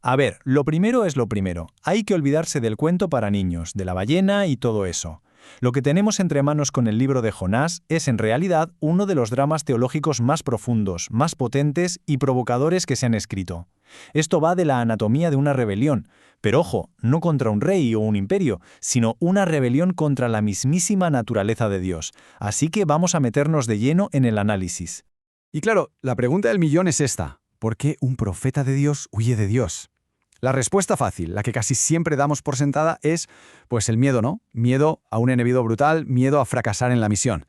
A ver, lo primero es lo primero. Hay que olvidarse del cuento para niños, de la ballena y todo eso. Lo que tenemos entre manos con el libro de Jonás es en realidad uno de los dramas teológicos más profundos, más potentes y provocadores que se han escrito. Esto va de la anatomía de una rebelión, pero ojo, no contra un rey o un imperio, sino una rebelión contra la mismísima naturaleza de Dios. Así que vamos a meternos de lleno en el análisis. Y claro, la pregunta del millón es esta: ¿por qué un profeta de Dios huye de Dios? La respuesta fácil, la que casi siempre damos por sentada, es pues el miedo, ¿no? Miedo a un enemigo brutal, miedo a fracasar en la misión.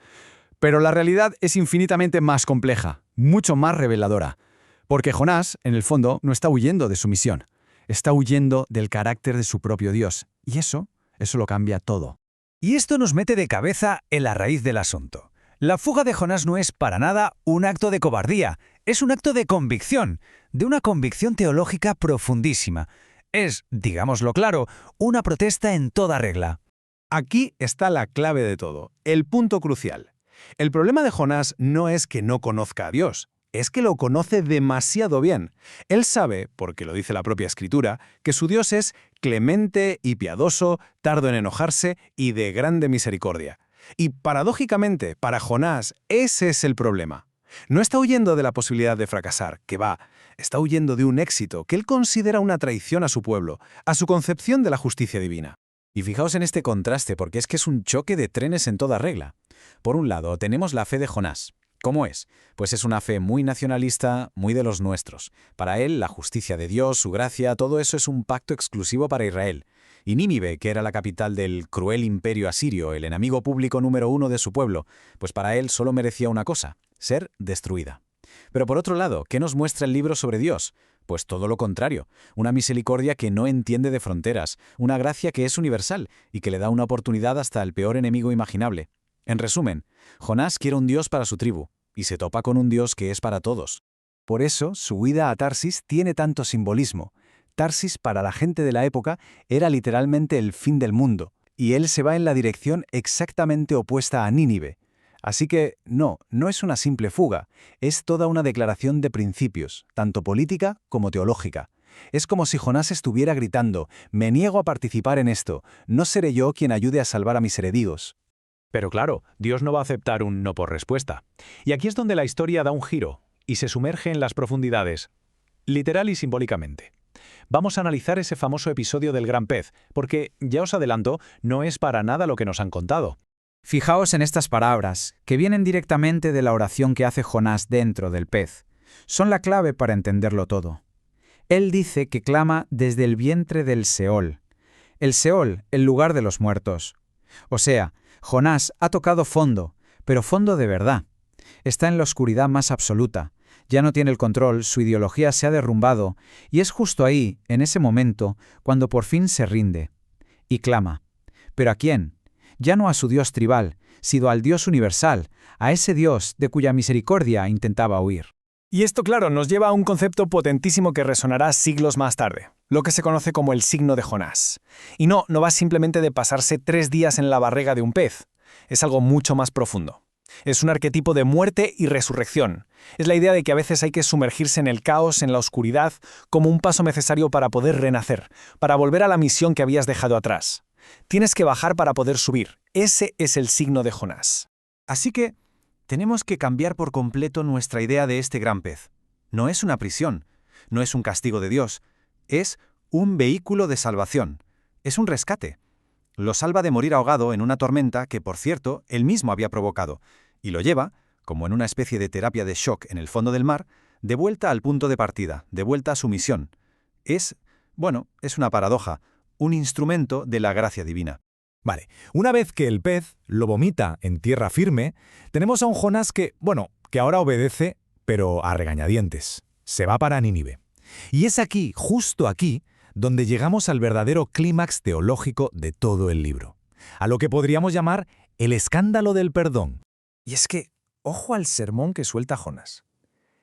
Pero la realidad es infinitamente más compleja, mucho más reveladora. Porque Jonás, en el fondo, no está huyendo de su misión. Está huyendo del carácter de su propio Dios. Y eso lo cambia todo. Y esto nos mete de cabeza en la raíz del asunto. La fuga de Jonás no es para nada un acto de cobardía, es un acto de convicción, de una convicción teológica profundísima. Es, digámoslo claro, una protesta en toda regla. Aquí está la clave de todo, el punto crucial. El problema de Jonás no es que no conozca a Dios, es que lo conoce demasiado bien. Él sabe, porque lo dice la propia Escritura, que su Dios es clemente y piadoso, tardo en enojarse y de grande misericordia. Y paradójicamente, para Jonás, ese es el problema. No está huyendo de la posibilidad de fracasar, que va, está huyendo de un éxito que él considera una traición a su pueblo, a su concepción de la justicia divina. Y fijaos en este contraste, porque es que es un choque de trenes en toda regla. Por un lado, tenemos la fe de Jonás. ¿Cómo es? Pues es una fe muy nacionalista, muy de los nuestros. Para él, la justicia de Dios, su gracia, todo eso es un pacto exclusivo para Israel. Y Nínive, que era la capital del cruel imperio asirio, el enemigo público número 1 de su pueblo, pues para él solo merecía una cosa: ser destruida. Pero por otro lado, ¿qué nos muestra el libro sobre Dios? Pues todo lo contrario, una misericordia que no entiende de fronteras, una gracia que es universal y que le da una oportunidad hasta al peor enemigo imaginable. En resumen, Jonás quiere un Dios para su tribu, y se topa con un Dios que es para todos. Por eso, su huida a Tarsis tiene tanto simbolismo. Tarsis, para la gente de la época, era literalmente el fin del mundo, y él se va en la dirección exactamente opuesta a Nínive. Así que, no es una simple fuga, es toda una declaración de principios, tanto política como teológica. Es como si Jonás estuviera gritando: «Me niego a participar en esto, no seré yo quien ayude a salvar a mis herederos». Pero claro, Dios no va a aceptar un no por respuesta. Y aquí es donde la historia da un giro y se sumerge en las profundidades, literal y simbólicamente. Vamos a analizar ese famoso episodio del gran pez, porque, ya os adelanto, no es para nada lo que nos han contado. Fijaos en estas palabras, que vienen directamente de la oración que hace Jonás dentro del pez. Son la clave para entenderlo todo. Él dice que clama desde el vientre del Seol. El Seol, el lugar de los muertos. O sea, Jonás ha tocado fondo, pero fondo de verdad. Está en la oscuridad más absoluta. Ya no tiene el control, su ideología se ha derrumbado, y es justo ahí, en ese momento, cuando por fin se rinde. Y clama. ¿Pero a quién? Ya no a su Dios tribal, sino al Dios universal, a ese Dios de cuya misericordia intentaba huir. Y esto, claro, nos lleva a un concepto potentísimo que resonará siglos más tarde, lo que se conoce como el signo de Jonás. Y no va simplemente de pasarse 3 días en la barriga de un pez, es algo mucho más profundo. Es un arquetipo de muerte y resurrección. Es la idea de que a veces hay que sumergirse en el caos, en la oscuridad, como un paso necesario para poder renacer, para volver a la misión que habías dejado atrás. Tienes que bajar para poder subir. Ese es el signo de Jonás. Así que tenemos que cambiar por completo nuestra idea de este gran pez. No es una prisión, no es un castigo de Dios, es un vehículo de salvación, es un rescate. Lo salva de morir ahogado en una tormenta que, por cierto, él mismo había provocado, y lo lleva, como en una especie de terapia de shock en el fondo del mar, de vuelta al punto de partida, de vuelta a su misión. Es una paradoja, un instrumento de la gracia divina. Vale, una vez que el pez lo vomita en tierra firme, tenemos a un Jonás que ahora obedece, pero a regañadientes. Se va para Nínive. Y es aquí, justo aquí, donde llegamos al verdadero clímax teológico de todo el libro, a lo que podríamos llamar el escándalo del perdón. Y es que, ojo al sermón que suelta Jonás.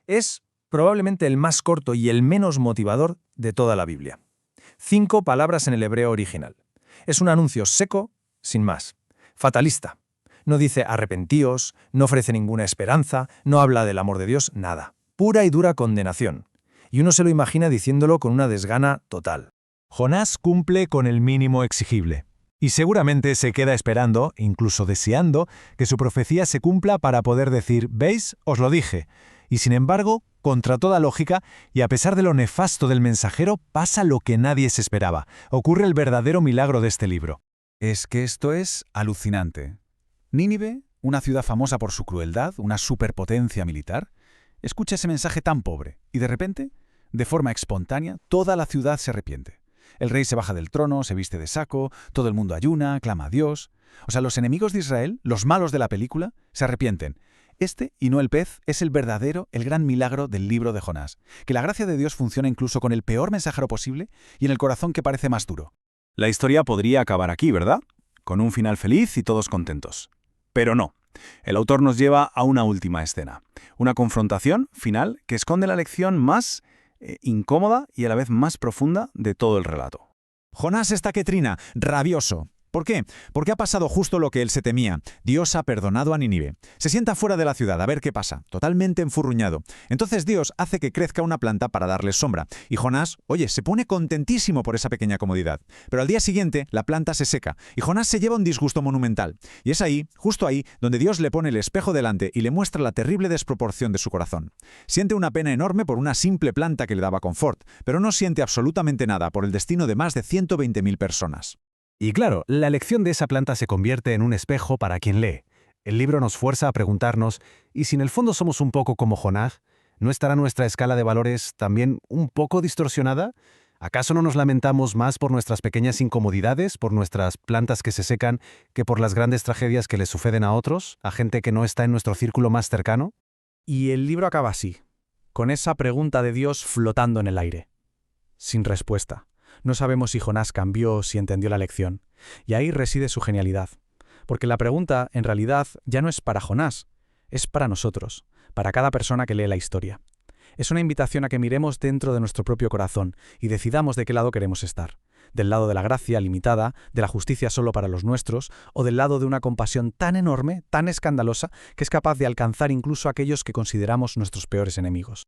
Es probablemente el más corto y el menos motivador de toda la Biblia. 5 palabras en el hebreo original. Es un anuncio seco, sin más. Fatalista. No dice arrepentíos, no ofrece ninguna esperanza, no habla del amor de Dios, nada. Pura y dura condenación. y uno se lo imagina diciéndolo con una desgana total. Jonás cumple con el mínimo exigible. Y seguramente se queda esperando, incluso deseando, que su profecía se cumpla para poder decir, ¿veis? Os lo dije. Y sin embargo, contra toda lógica, y a pesar de lo nefasto del mensajero, pasa lo que nadie se esperaba. Ocurre el verdadero milagro de este libro. Es que esto es alucinante. Nínive, una ciudad famosa por su crueldad, una superpotencia militar, escucha ese mensaje tan pobre y de repente, de forma espontánea, toda la ciudad se arrepiente. El rey se baja del trono, se viste de saco, todo el mundo ayuna, clama a Dios. O sea, los enemigos de Israel, los malos de la película, se arrepienten. Este, y no el pez, es el verdadero, el gran milagro del libro de Jonás. Que la gracia de Dios funciona incluso con el peor mensajero posible y en el corazón que parece más duro. La historia podría acabar aquí, ¿verdad? Con un final feliz y todos contentos. Pero no. El autor nos lleva a una última escena. Una confrontación final que esconde la lección más incómoda y a la vez más profunda de todo el relato. Jonás está que trina, rabioso. ¿Por qué? Porque ha pasado justo lo que él se temía. Dios ha perdonado a Nínive. Se sienta fuera de la ciudad a ver qué pasa, totalmente enfurruñado. Entonces Dios hace que crezca una planta para darle sombra. Y Jonás, oye, se pone contentísimo por esa pequeña comodidad. Pero al día siguiente, la planta se seca y Jonás se lleva un disgusto monumental. Y es ahí, justo ahí, donde Dios le pone el espejo delante y le muestra la terrible desproporción de su corazón. Siente una pena enorme por una simple planta que le daba confort, pero no siente absolutamente nada por el destino de más de 120.000 personas. Y claro, la lección de esa planta se convierte en un espejo para quien lee. El libro nos fuerza a preguntarnos, ¿y si en el fondo somos un poco como Jonás? ¿No estará nuestra escala de valores también un poco distorsionada? ¿Acaso no nos lamentamos más por nuestras pequeñas incomodidades, por nuestras plantas que se secan, que por las grandes tragedias que les suceden a otros, a gente que no está en nuestro círculo más cercano? Y el libro acaba así, con esa pregunta de Dios flotando en el aire. Sin respuesta. No sabemos si Jonás cambió o si entendió la lección. Y ahí reside su genialidad. Porque la pregunta, en realidad, ya no es para Jonás, es para nosotros, para cada persona que lee la historia. Es una invitación a que miremos dentro de nuestro propio corazón y decidamos de qué lado queremos estar. Del lado de la gracia limitada, de la justicia solo para los nuestros, o del lado de una compasión tan enorme, tan escandalosa, que es capaz de alcanzar incluso a aquellos que consideramos nuestros peores enemigos.